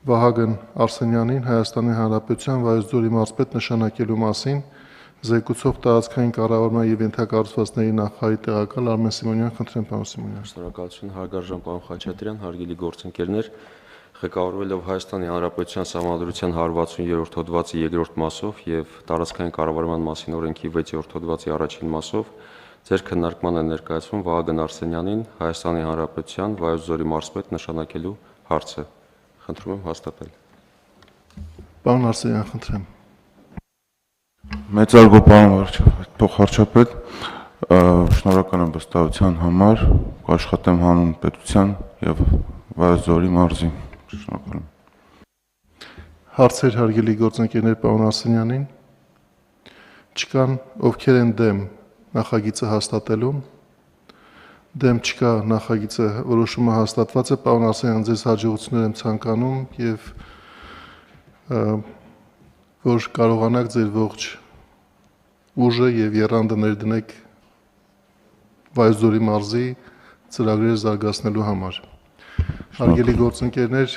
Վահագն Արսենյանին Հայաստանի Հանրապետության Վայոց ձորի մարզպետ նշանակելու մասին զեկուցող տարածքային կառավարման եւ ենթակառուցվածքների նախարարի տեղակալ Արմեն Սիմոնյան, խնդրեմ պարոն Սիմոնյան։ Շնորհակալություն հարգարժան պարոն Խաչատրյան, հարգելի գործընկերներ, ղեկավարվելով Հայաստանի Հանրապետության Սահմանադրության 160-րդ հոդվածի 2-րդ մասով եւ տարածքային կառավարման մասին օրենքի 6-րդ հոդվածի առաջին մասով ձեր քննարկման է ներկայացվում Վահագն Արսենյանին Հայաստանի Հանրապետության Վայոց ձորի մարզպետ նշանակելու հարցը։ Խնդրում եմ հաստատել։ Պարոն Արսենյան, խնդրեմ։ Մեծարգո պարոն փոխարչապետ, շնորհակալ եմ վստահության համար, կաշխատեմ հանուն պետության եւ Վայոց ձորի մարզի։ Շնորհակալ եմ։ Հարցեր հարգելի գործընկերներ պարոն Արսենյանին։ Չկան, ովքեր են դեմ նախագիծը հաստատելուն։ Դեմ չկա, նախագիծը որոշումը հաստատված է, պարոն Արսենյան, ձեզ հաջողություններ եմ ցանկանում եւ որ կարողանաք ձեր ողջ ուժը եւ եռանդը ներդնեք Վայոց ձորի մարզի ծրագրերը զարգացնելու համար։ Հարգելի գործընկերներ,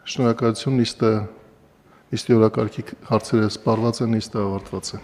շնորհակալություն, նիստի օրակարգի հարցերը սպառված են, նիստը ավարտված է։